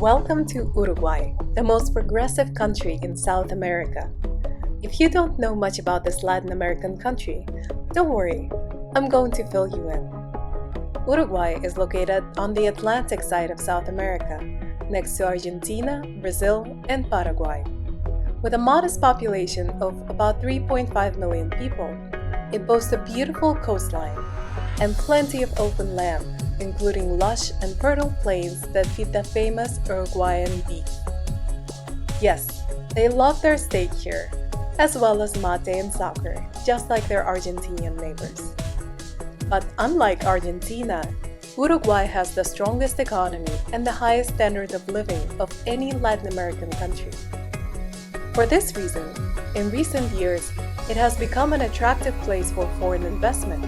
Welcome to Uruguay, the most progressive country in South America. If you don't know much about this Latin American country, don't worry, I'm going to fill you in. Uruguay is located on the Atlantic side of South America, next to Argentina, Brazil, and Paraguay. With a modest population of about 3.5 million people, it boasts a beautiful coastline and plenty of open land, including lush and fertile plains that feed the famous Uruguayan beef. Yes, they love their steak here, as well as mate and soccer, just like their Argentinian neighbors. But unlike Argentina, Uruguay has the strongest economy and the highest standard of living of any Latin American country. For this reason, in recent years, it has become an attractive place for foreign investment.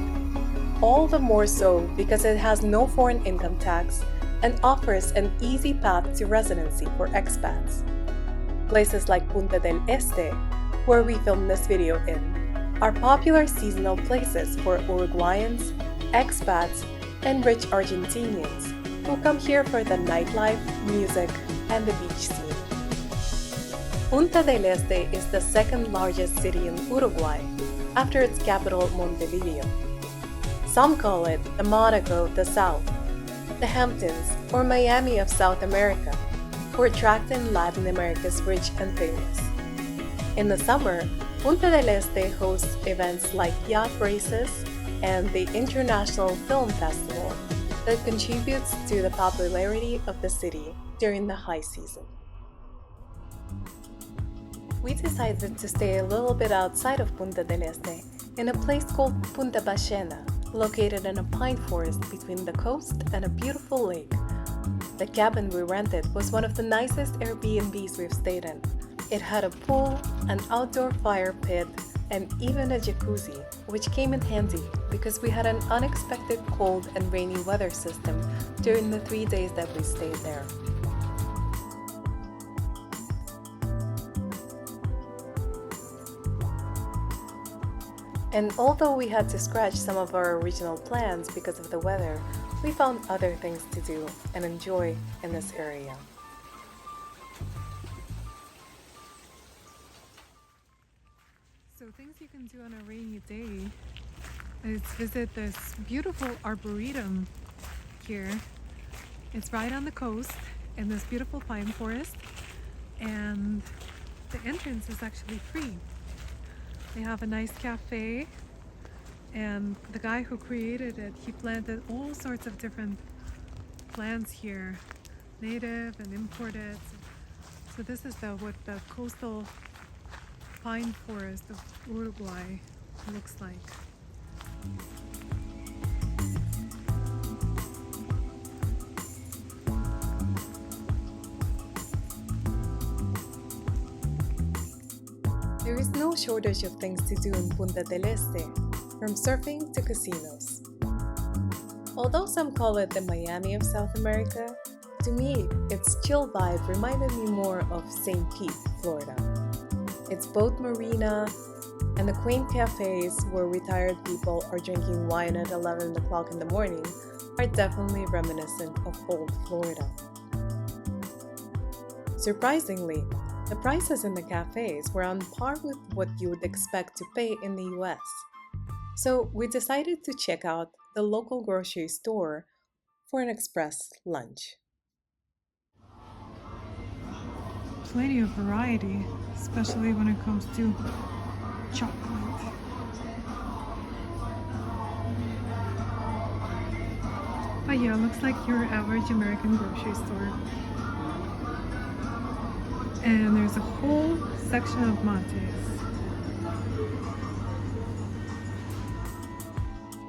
All the more so because it has no foreign income tax and offers an easy path to residency for expats. Places like Punta del Este, where we filmed this video in, are popular seasonal places for Uruguayans, expats, and rich Argentinians who come here for the nightlife, music, and the beach scene. Punta del Este is the second largest city in Uruguay, after its capital Montevideo. Some call it the Monaco of the South, the Hamptons, or Miami of South America, for attracting Latin America's rich and famous. In the summer, Punta del Este hosts events like yacht races and the International Film Festival that contributes to the popularity of the city during the high season. We decided to stay a little bit outside of Punta del Este in a place called Punta Ballena, located in a pine forest between the coast and a beautiful lake. The cabin we rented was one of the nicest Airbnbs we've stayed in. It had a pool, an outdoor fire pit, and even a jacuzzi, which came in handy because we had an unexpected cold and rainy weather system during the 3 days that we stayed there. And although we had to scratch some of our original plans because of the weather, we found other things to do and enjoy in this area. So things you can do on a rainy day is visit this beautiful arboretum here. It's right on the coast in this beautiful pine forest, and the entrance is actually free. They have a nice cafe, and the guy who created it, he planted all sorts of different plants here, native and imported. So this is what the coastal pine forest of Uruguay looks like. There is no shortage of things to do in Punta del Este, from surfing to casinos. Although some call it the Miami of South America, to me, its chill vibe reminded me more of St. Pete, Florida. Its boat marina and the quaint cafes where retired people are drinking wine at 11 o'clock in the morning are definitely reminiscent of old Florida. Surprisingly, the prices in the cafes were on par with what you would expect to pay in the US. So we decided to check out the local grocery store for an express lunch. Plenty of variety, especially when it comes to chocolate. But yeah, it looks like your average American grocery store. And there's a whole section of mates.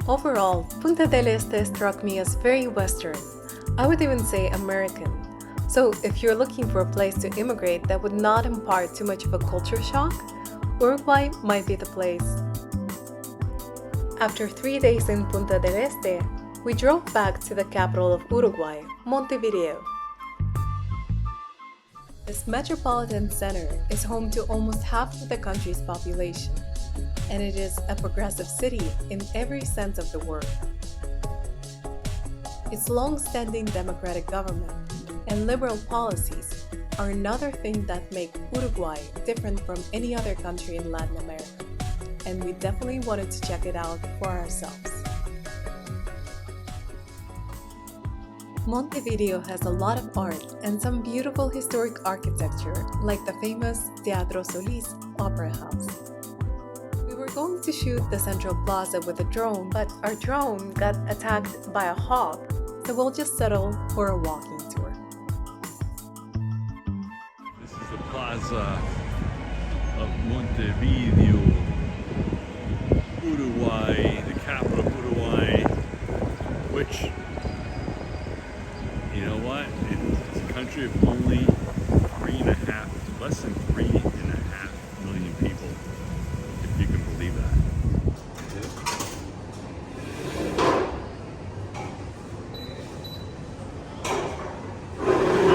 Overall, Punta del Este struck me as very Western. I would even say American. So if you're looking for a place to immigrate that would not impart too much of a culture shock, Uruguay might be the place. After 3 days in Punta del Este, we drove back to the capital of Uruguay, Montevideo. This metropolitan center is home to almost half of the country's population, and it is a progressive city in every sense of the word. Its long-standing democratic government and liberal policies are another thing that make Uruguay different from any other country in Latin America, and we definitely wanted to check it out for ourselves. Montevideo has a lot of art and some beautiful historic architecture, like the famous Teatro Solís Opera House. We were going to shoot the central plaza with a drone, but our drone got attacked by a hawk, so we'll just settle for a walking tour. This is the plaza of Montevideo, Uruguay, the capital of Uruguay, which, you know what? It's a country of only less than 3.5 million people, if you can believe that.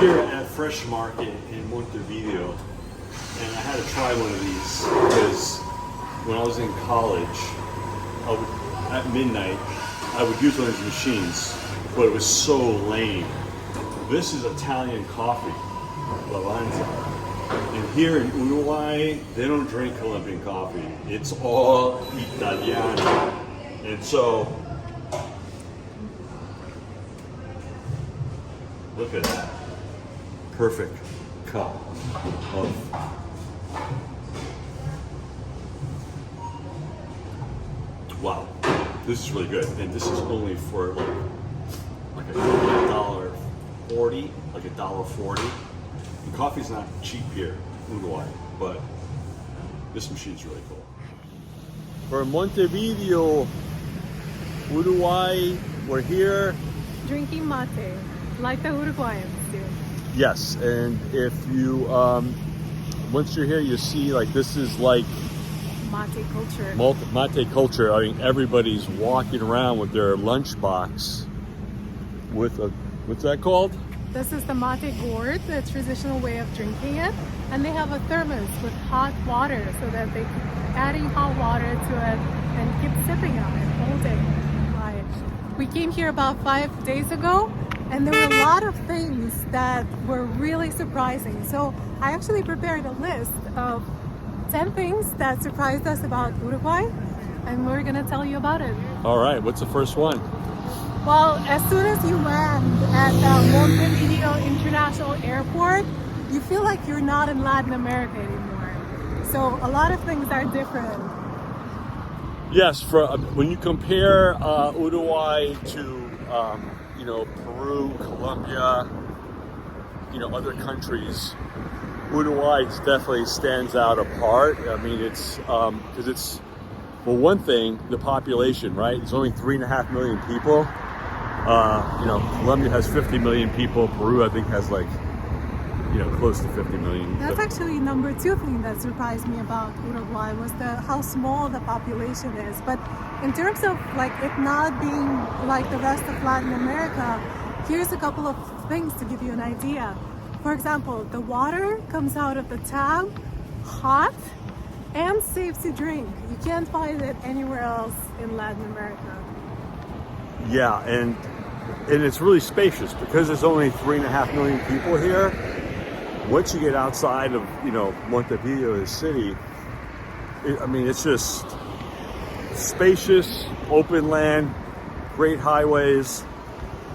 Here at Fresh Market in Montevideo, and I had to try one of these because when I was in college, at midnight, I would use one of these machines, but it was so lame. This is Italian coffee, Lavazza. And here in Uruguay, they don't drink Colombian coffee. It's all Italiano. And so, look at that. Perfect cup of wow. This is really good. And this is only for like $1.40, like $1.40. And coffee's not cheap here in Uruguay, but this machine's really cool. For Montevideo, Uruguay, we're here. Drinking mate, like the Uruguayans do. Yes, and if you, once you're here, you see like this is like Mate culture. Mate culture. I mean, everybody's walking around with their lunchbox with a, what's that called? This is the mate gourd, the traditional way of drinking it. And they have a thermos with hot water so that they keep adding hot water to it and keep sipping on it all day. Right. We came here about 5 days ago, and there were a lot of things that were really surprising. So I actually prepared a list of 10 things that surprised us about Uruguay, and we're gonna tell you about it. All right, what's the first one? Well, as soon as you land at the Montevideo International Airport, you feel like you're not in Latin America anymore. So a lot of things are different. Yes, when you compare Uruguay to Peru, Colombia, other countries, Uruguay definitely stands out apart. I mean, it's because it's, well, one thing, the population, right? It's only 3.5 million people. Colombia has 50 million people. Peru, I think, has close to 50 million. That's actually number 2 thing that surprised me about Uruguay was how small the population is. But in terms of it not being like the rest of Latin America, here's a couple of things to give you an idea. For example, the water comes out of the tap hot and safe to drink. You can't find it anywhere else in Latin America. Yeah, and it's really spacious because there's only 3.5 million people here. Once you get outside of Montevideo, the city, it's just spacious, open land, great highways.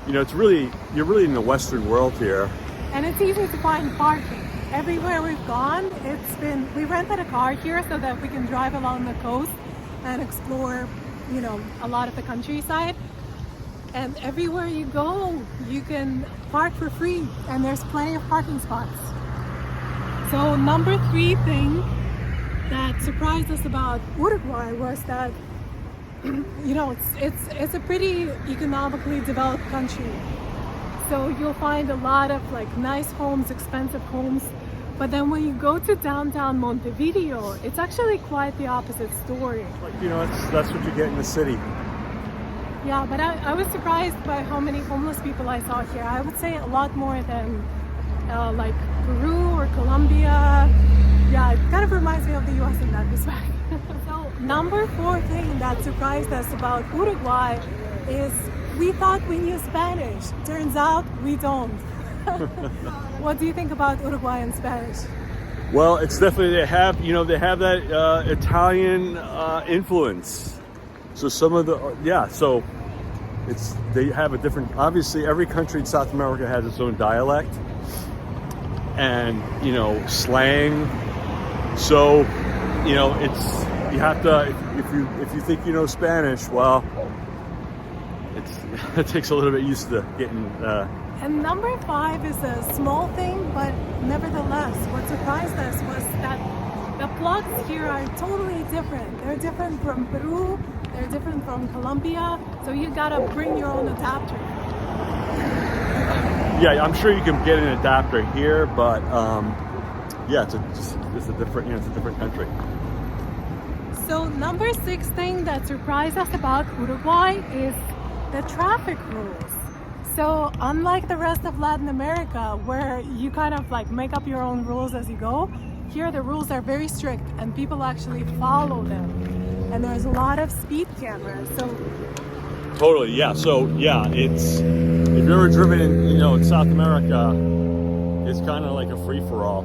You're really in the Western world here. And it's easy to find parking. Everywhere we've gone, we rented a car here so that we can drive along the coast and explore, a lot of the countryside. And everywhere you go, you can park for free, and there's plenty of parking spots. So number 3 thing that surprised us about Uruguay was that, it's a pretty economically developed country. So you'll find a lot of nice homes, expensive homes. But then when you go to downtown Montevideo, it's actually quite the opposite story. That's what you get in the city. Yeah, but I was surprised by how many homeless people I saw here. I would say a lot more than Peru or Colombia. Yeah, it kind of reminds me of the US in that respect. So number 4 thing that surprised us about Uruguay is we thought we knew Spanish. Turns out we don't. What do you think about Uruguayan Spanish? Well, it's definitely, they have that Italian influence. So some of so they have a different, obviously every country in South America has its own dialect and, slang. So, you have to, if you think you know Spanish, well, it takes a little bit used to getting. And number 5 is a small thing, but nevertheless, what surprised us was that the plugs here are totally different. They're different from Peru, they're different from Colombia, so you gotta bring your own adapter. Yeah, I'm sure you can get an adapter here, but it's a different country. So number 6 thing that surprised us about Uruguay is the traffic rules. So unlike the rest of Latin America, where you kind of like make up your own rules as you go, here the rules are very strict and people actually follow them. And there's a lot of speed cameras. So totally, yeah. So yeah, it's, if you've ever driven in South America, it's kind of like a free-for-all.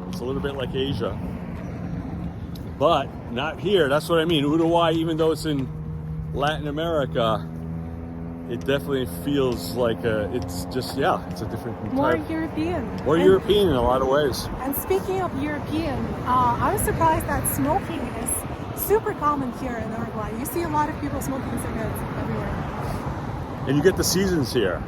It's a little bit like Asia, but not here. That's what I mean. Uruguay, even though it's in Latin America, it definitely feels like it's a different, more European. More European in a lot of ways. And speaking of European, I was surprised that smoking is super common here in Uruguay. You see a lot of people smoking cigarettes everywhere. And you get the seasons here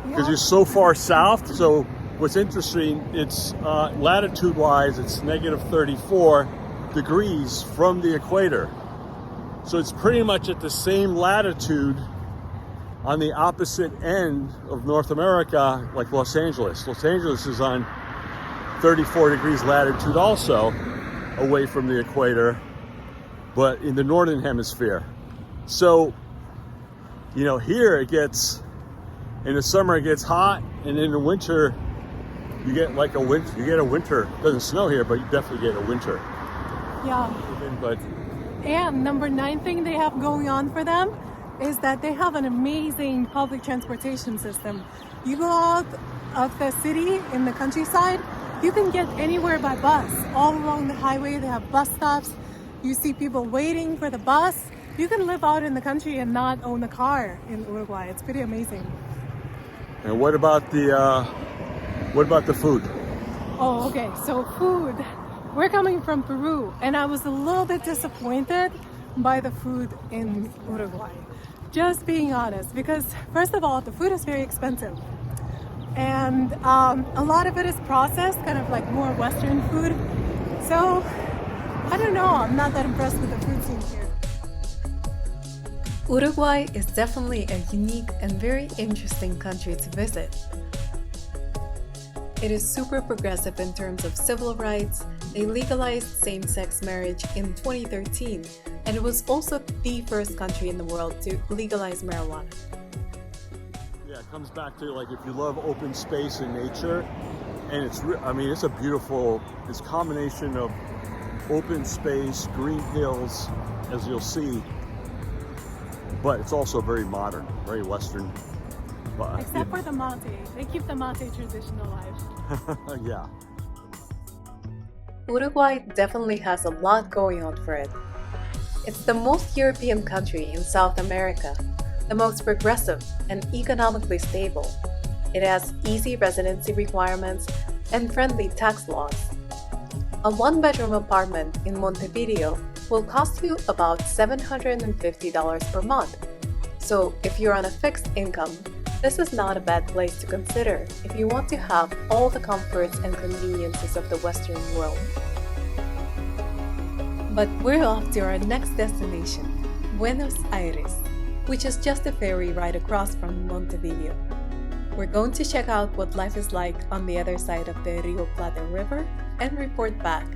because you're so far south. So what's interesting, it's latitude-wise, it's negative 34 degrees from the equator. So it's pretty much at the same latitude on the opposite end of North America, like Los Angeles. Los Angeles is on 34 degrees latitude also, away from the equator, but in the northern hemisphere. So, here it gets, in the summer it gets hot, and in the winter you get like a winter. It doesn't snow here, but you definitely get a winter. Yeah. And number 9 thing they have going on for them is that they have an amazing public transportation system. You go out of the city in the countryside, you can get anywhere by bus. All along the highway they have bus stops. You see people waiting for the bus. You can live out in the country and not own a car in Uruguay. It's pretty amazing. And what about the food? Oh, okay. So food. We're coming from Peru, and I was a little bit disappointed by the food in Uruguay. Just being honest, because first of all, the food is very expensive. And a lot of it is processed, kind of like more Western food. So, I don't know, I'm not that impressed with the food scene here. Uruguay is definitely a unique and very interesting country to visit. It is super progressive in terms of civil rights. They legalized same-sex marriage in 2013, and it was also the first country in the world to legalize marijuana. Yeah, it comes back to like if you love open space and nature, and it's a beautiful, this combination of open space, green hills, as you'll see, but it's also very modern, very Western. Except for the mate. They keep the mate tradition alive. Yeah. Uruguay definitely has a lot going on for it. It's the most European country in South America, the most progressive and economically stable. It has easy residency requirements and friendly tax laws. A one-bedroom apartment in Montevideo will cost you about $750 per month. So if you're on a fixed income, this is not a bad place to consider if you want to have all the comforts and conveniences of the Western world. But we're off to our next destination, Buenos Aires, which is just a ferry ride across from Montevideo. We're going to check out what life is like on the other side of the Rio Plata River and report back.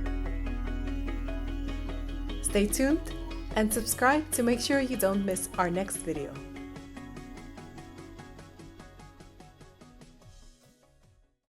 Stay tuned and subscribe to make sure you don't miss our next video.